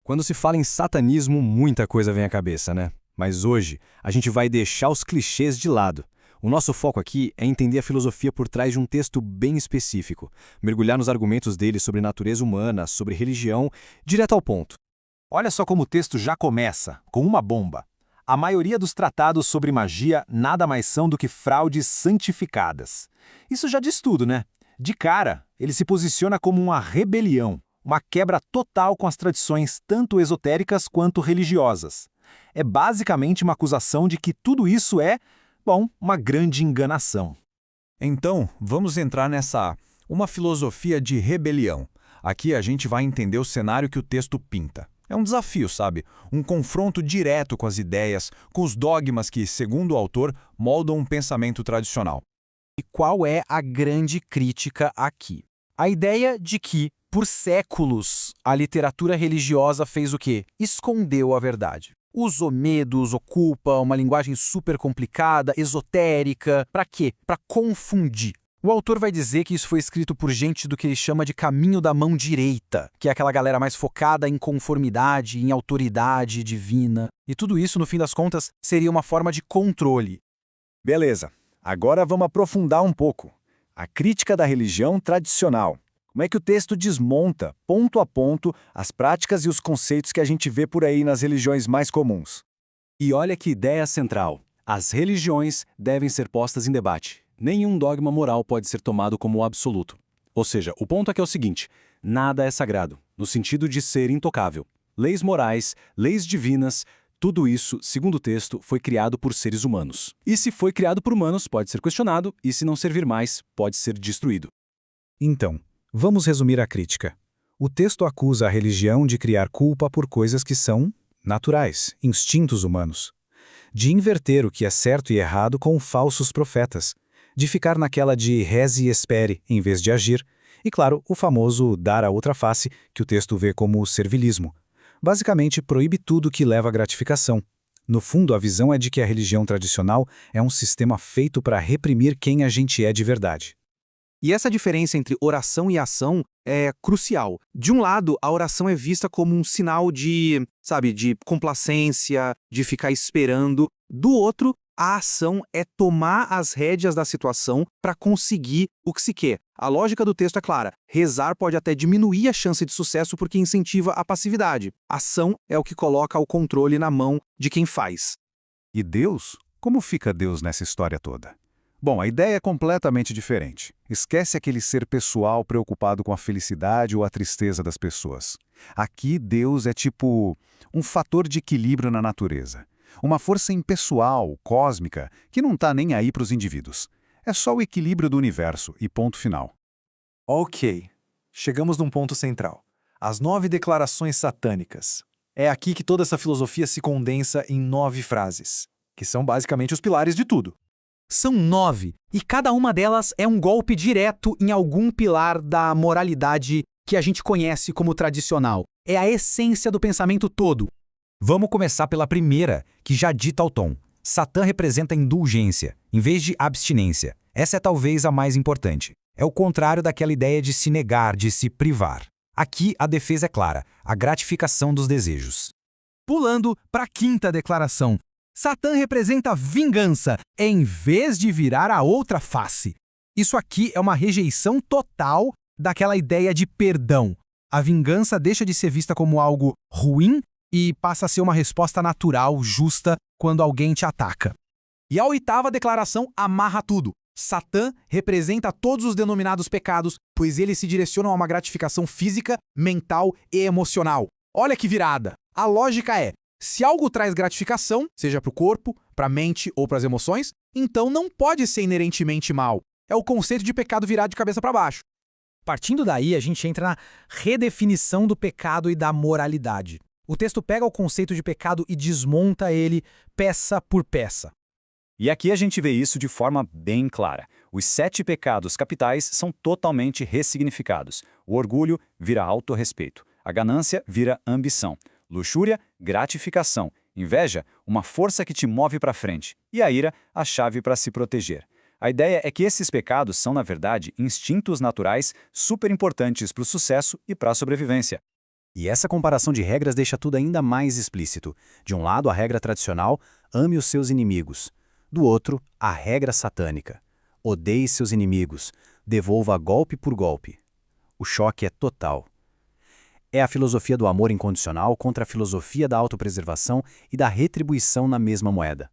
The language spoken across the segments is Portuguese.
Quando se fala em satanismo, muita coisa vem à cabeça, né? Mas hoje, a gente vai deixar os clichês de lado. O nosso foco aqui é entender a filosofia por trás de um texto bem específico, mergulhar nos argumentos dele sobre natureza humana, sobre religião, direto ao ponto. Olha só como o texto já começa, com uma bomba. A maioria dos tratados sobre magia nada mais são do que fraudes santificadas. Isso já diz tudo, né? De cara, ele se posiciona como uma rebelião, uma quebra total com as tradições tanto esotéricas quanto religiosas. É basicamente uma acusação de que tudo isso é, uma grande enganação. Então, vamos entrar uma filosofia de rebelião. Aqui a gente vai entender o cenário que o texto pinta. É um desafio, sabe? Um confronto direto com as ideias, com os dogmas que, segundo o autor, moldam um pensamento tradicional. E qual é a grande crítica aqui? A ideia de que, por séculos, a literatura religiosa fez o quê? Escondeu a verdade. Usou medo, usou culpa, uma linguagem super complicada, esotérica. Para quê? Para confundir. O autor vai dizer que isso foi escrito por gente do que ele chama de caminho da mão direita, que é aquela galera mais focada em conformidade, em autoridade divina. E tudo isso, no fim das contas, seria uma forma de controle. Beleza, agora vamos aprofundar um pouco. A crítica da religião tradicional. Como é que o texto desmonta, ponto a ponto, as práticas e os conceitos que a gente vê por aí nas religiões mais comuns? E olha que ideia central. As religiões devem ser postas em debate. Nenhum dogma moral pode ser tomado como absoluto. Ou seja, o ponto aqui é o seguinte: nada é sagrado, no sentido de ser intocável. Leis morais, leis divinas, tudo isso, segundo o texto, foi criado por seres humanos. E se foi criado por humanos, pode ser questionado, e se não servir mais, pode ser destruído. Então, vamos resumir a crítica. O texto acusa a religião de criar culpa por coisas que são naturais, instintos humanos. De inverter o que é certo e errado com falsos profetas. De ficar naquela de reze e espere em vez de agir. E, claro, o famoso dar a outra face, que o texto vê como servilismo. Basicamente, proíbe tudo que leva à gratificação. No fundo, a visão é de que a religião tradicional é um sistema feito para reprimir quem a gente é de verdade. E essa diferença entre oração e ação é crucial. De um lado, a oração é vista como um sinal de complacência, de ficar esperando. Do outro, a ação é tomar as rédeas da situação para conseguir o que se quer. A lógica do texto é clara. Rezar pode até diminuir a chance de sucesso porque incentiva a passividade. Ação é o que coloca o controle na mão de quem faz. E Deus? Como fica Deus nessa história toda? Bom, a ideia é completamente diferente. Esquece aquele ser pessoal preocupado com a felicidade ou a tristeza das pessoas. Aqui, Deus é tipo um fator de equilíbrio na natureza. Uma força impessoal, cósmica, que não está nem aí para os indivíduos. É só o equilíbrio do universo e ponto final. Ok, chegamos num ponto central. As 9 declarações satânicas. É aqui que toda essa filosofia se condensa em 9 frases, que são basicamente os pilares de tudo. São 9, e cada uma delas é um golpe direto em algum pilar da moralidade que a gente conhece como tradicional. É a essência do pensamento todo. Vamos começar pela primeira, que já dita o tom. Satã representa indulgência, em vez de abstinência. Essa é talvez a mais importante. É o contrário daquela ideia de se negar, de se privar. Aqui a defesa é clara, a gratificação dos desejos. Pulando para a quinta declaração. Satã representa vingança, em vez de virar a outra face. Isso aqui é uma rejeição total daquela ideia de perdão. A vingança deixa de ser vista como algo ruim e passa a ser uma resposta natural, justa, quando alguém te ataca. E a oitava declaração amarra tudo. Satã representa todos os denominados pecados, pois eles se direcionam a uma gratificação física, mental e emocional. Olha que virada! A lógica é: se algo traz gratificação, seja para o corpo, para a mente ou para as emoções, então não pode ser inerentemente mal. É o conceito de pecado virado de cabeça para baixo. Partindo daí, a gente entra na redefinição do pecado e da moralidade. O texto pega o conceito de pecado e desmonta ele peça por peça. E aqui a gente vê isso de forma bem clara. Os 7 pecados capitais são totalmente ressignificados. O orgulho vira autorrespeito. A ganância vira ambição. Luxúria, gratificação. Inveja, uma força que te move para frente. E a ira, a chave para se proteger. A ideia é que esses pecados são, na verdade, instintos naturais super importantes para o sucesso e para a sobrevivência. E essa comparação de regras deixa tudo ainda mais explícito. De um lado, a regra tradicional, ame os seus inimigos. Do outro, a regra satânica, odeie seus inimigos, devolva golpe por golpe. O choque é total. É a filosofia do amor incondicional contra a filosofia da autopreservação e da retribuição na mesma moeda.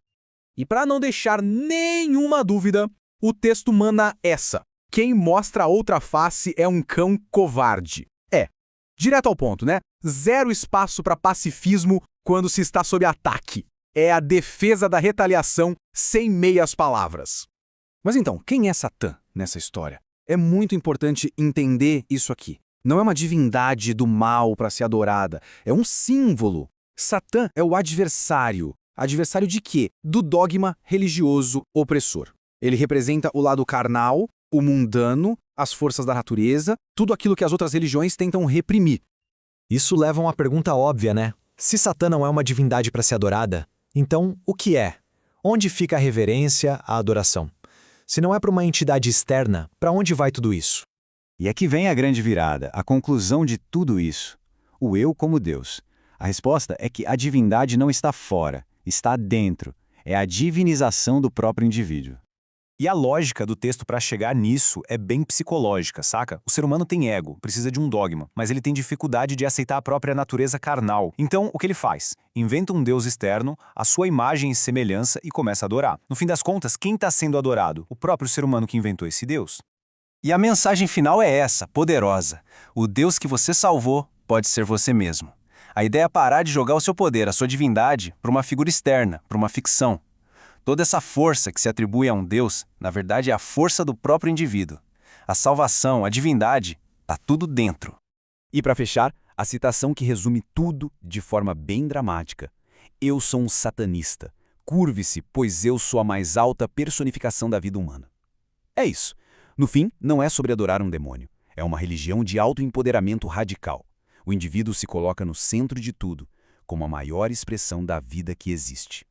E para não deixar nenhuma dúvida, o texto manda essa: quem mostra a outra face é um cão covarde. Direto ao ponto, né? Zero espaço para pacifismo quando se está sob ataque. É a defesa da retaliação sem meias palavras. Mas então, quem é Satã nessa história? É muito importante entender isso aqui. Não é uma divindade do mal para ser adorada, é um símbolo. Satã é o adversário. Adversário de quê? Do dogma religioso opressor. Ele representa o lado carnal, o mundano, as forças da natureza, tudo aquilo que as outras religiões tentam reprimir. Isso leva a uma pergunta óbvia, né? Se Satã não é uma divindade para ser adorada, então o que é? Onde fica a reverência, a adoração? Se não é para uma entidade externa, para onde vai tudo isso? E aqui vem a grande virada, a conclusão de tudo isso. O eu como Deus. A resposta é que a divindade não está fora, está dentro. É a divinização do próprio indivíduo. E a lógica do texto para chegar nisso é bem psicológica, saca? O ser humano tem ego, precisa de um dogma, mas ele tem dificuldade de aceitar a própria natureza carnal. Então, o que ele faz? Inventa um deus externo, a sua imagem e semelhança e começa a adorar. No fim das contas, quem está sendo adorado? O próprio ser humano que inventou esse deus. E a mensagem final é essa, poderosa. O Deus que você salvou pode ser você mesmo. A ideia é parar de jogar o seu poder, a sua divindade, para uma figura externa, para uma ficção. Toda essa força que se atribui a um Deus, na verdade é a força do próprio indivíduo. A salvação, a divindade, está tudo dentro. E para fechar, a citação que resume tudo de forma bem dramática. Eu sou um satanista. Curve-se, pois eu sou a mais alta personificação da vida humana. É isso. No fim, não é sobre adorar um demônio. É uma religião de autoempoderamento radical. O indivíduo se coloca no centro de tudo, como a maior expressão da vida que existe.